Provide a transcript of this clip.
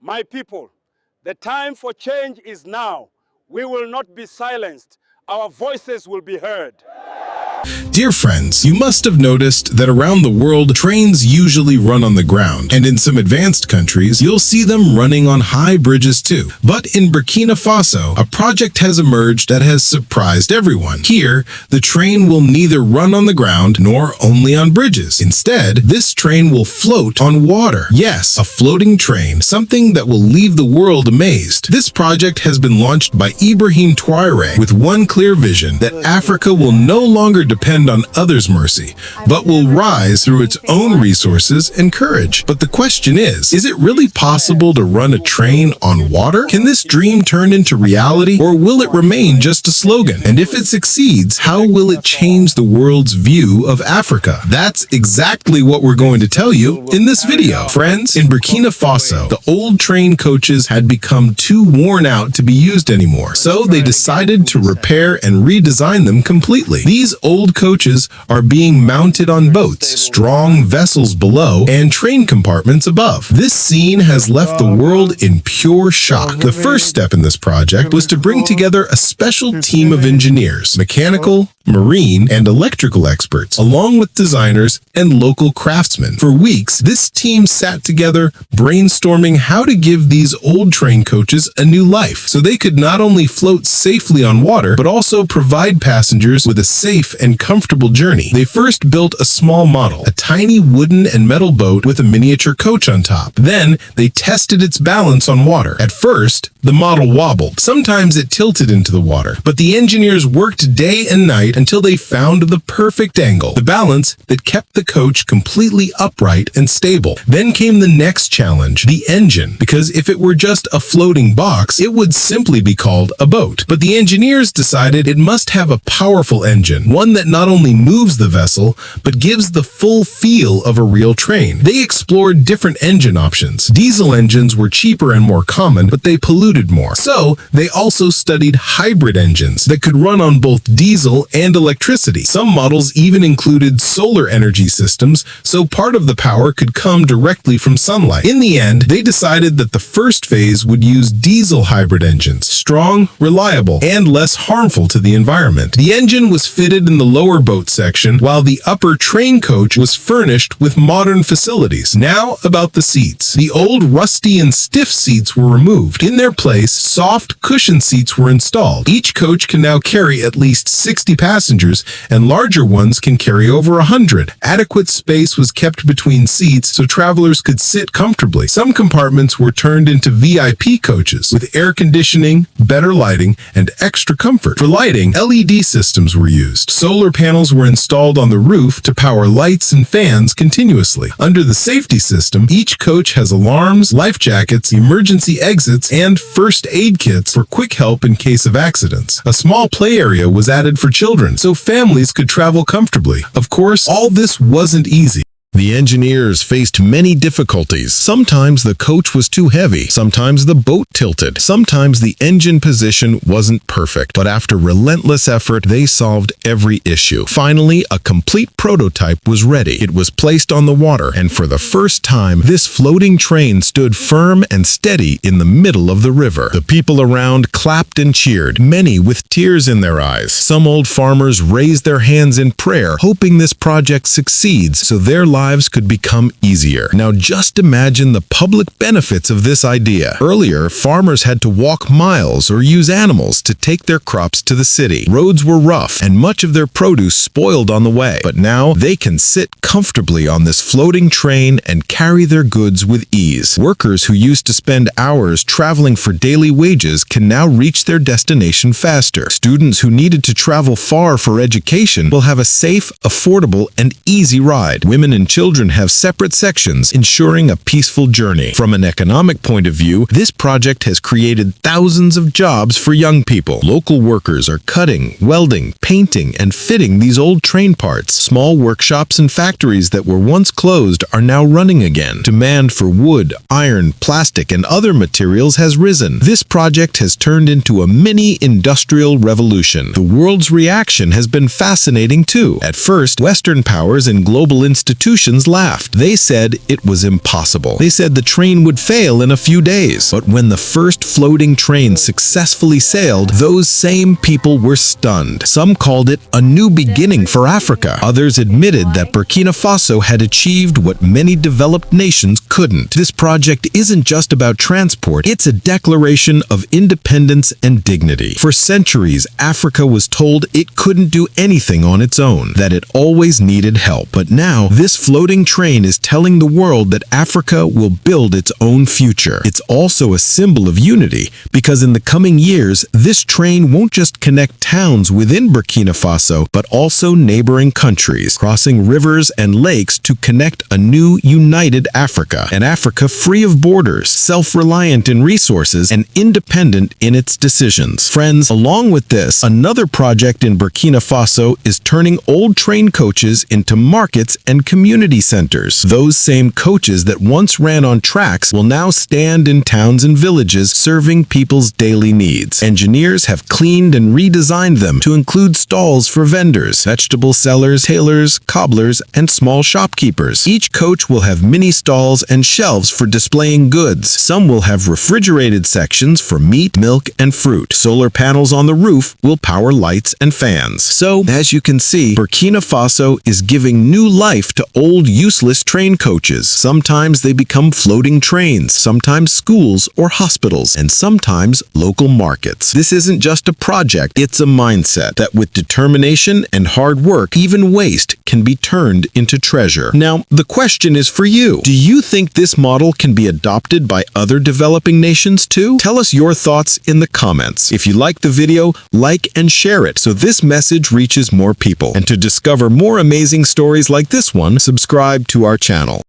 My people, the time for change is now. We will not be silenced. Our voices will be heard. Dear friends, you must have noticed that around the world, trains usually run on the ground, and in some advanced countries, you'll see them running on high bridges too. But in Burkina Faso, a project has emerged that has surprised everyone. Here, the train will neither run on the ground nor only on bridges. Instead, this train will float on water. Yes, a floating train, something that will leave the world amazed. This project has been launched by Ibrahim Traoré with one clear vision, that Africa will no longer depend on others' mercy, but will rise through its own resources and courage. But the question is it really possible to run a train on water? Can this dream turn into reality, or will it remain just a slogan? And if it succeeds, how will it change the world's view of Africa? That's exactly what we're going to tell you in this video. Friends, in Burkina Faso, the old train coaches had become too worn out to be used anymore, so they decided to repair and redesign them completely. These old coaches are being mounted on boats, strong vessels below, and train compartments above. This scene has left the world in pure shock. The first step in this project was to bring together a special team of engineers, mechanical, marine, and electrical experts, along with designers and local craftsmen. For weeks, this team sat together brainstorming how to give these old train coaches a new life, so they could not only float safely on water, but also provide passengers with a safe and comfortable journey. They first built a small model, a tiny wooden and metal boat with a miniature coach on top. Then, they tested its balance on water. At first, the model wobbled. Sometimes it tilted into the water, but the engineers worked day and night until they found the perfect angle, the balance that kept the coach completely upright and stable. Then came the next challenge, the engine, because if it were just a floating box, it would simply be called a boat. But the engineers decided it must have a powerful engine, one that not only moves the vessel, but gives the full feel of a real train. They explored different engine options. Diesel engines were cheaper and more common, but they polluted more. So, they also studied hybrid engines that could run on both diesel and electricity. Some models even included solar energy systems, so part of the power could come directly from sunlight. In the end, they decided that the first phase would use diesel hybrid engines, strong, reliable, and less harmful to the environment. The engine was fitted in the lower boat section, while the upper train coach was furnished with modern facilities. Now about the seats. The old rusty and stiff seats were removed. In their place, soft cushion seats were installed. Each coach can now carry at least 60 passengers, and larger ones can carry over 100. Adequate space was kept between seats so travelers could sit comfortably. Some compartments were turned into VIP coaches with air conditioning, better lighting, and extra comfort. For lighting, LED systems were used. Solar panels were installed on the roof to power lights and fans continuously. Under the safety system, each coach has alarms, life jackets, emergency exits, and first aid kits for quick help in case of accidents. A small play area was added for children, so families could travel comfortably. Of course, all this wasn't easy. The engineers faced many difficulties. Sometimes the coach was too heavy, sometimes the boat tilted, sometimes the engine position wasn't perfect. But after relentless effort, they solved every issue. Finally, a complete prototype was ready. It was placed on the water, and for the first time, this floating train stood firm and steady in the middle of the river. The people around clapped and cheered, many with tears in their eyes. Some old farmers raised their hands in prayer, hoping this project succeeds so their lives could become easier. Now just imagine the public benefits of this idea. Earlier, farmers had to walk miles or use animals to take their crops to the city. Roads were rough and much of their produce spoiled on the way. But now they can sit comfortably on this floating train and carry their goods with ease. Workers who used to spend hours traveling for daily wages can now reach their destination faster. Students who needed to travel far for education will have a safe, affordable, and easy ride. Women and children have separate sections, ensuring a peaceful journey. From an economic point of view, this project has created thousands of jobs for young people. Local workers are cutting, welding, painting, and fitting these old train parts. Small workshops and factories that were once closed are now running again. Demand for wood, iron, plastic, and other materials has risen. This project has turned into a mini industrial revolution. The world's reaction has been fascinating too. At first, Western powers and global institutions nations laughed. They said it was impossible. They said the train would fail in a few days. But when the first floating train successfully sailed, those same people were stunned. Some called it a new beginning for Africa. Others admitted that Burkina Faso had achieved what many developed nations couldn't. This project isn't just about transport, it's a declaration of independence and dignity. For centuries, Africa was told it couldn't do anything on its own, that it always needed help. But now, this floating train is telling the world that Africa will build its own future. It's also a symbol of unity, because in the coming years, this train won't just connect towns within Burkina Faso, but also neighboring countries, crossing rivers and lakes to connect a new, united Africa. An Africa free of borders, self-reliant in resources, and independent in its decisions. Friends, along with this, another project in Burkina Faso is turning old train coaches into markets and community centers. Those same coaches that once ran on tracks will now stand in towns and villages serving people's daily needs. Engineers have cleaned and redesigned them to include stalls for vendors, vegetable sellers, tailors, cobblers, and small shopkeepers. Each coach will have mini stalls and shelves for displaying goods. Some will have refrigerated sections for meat, milk, and fruit. Solar panels on the roof will power lights and fans. So, as you can see, Burkina Faso is giving new life to old useless train coaches. Sometimes they become floating trains, sometimes schools or hospitals, and sometimes local markets. This isn't just a project, it's a mindset that with determination and hard work, even waste can be turned into treasure. Now, the question is for you. Do you think this model can be adopted by other developing nations too? Tell us your thoughts in the comments. If you like the video, like and share it so this message reaches more people. And to discover more amazing stories like this one, subscribe to our channel.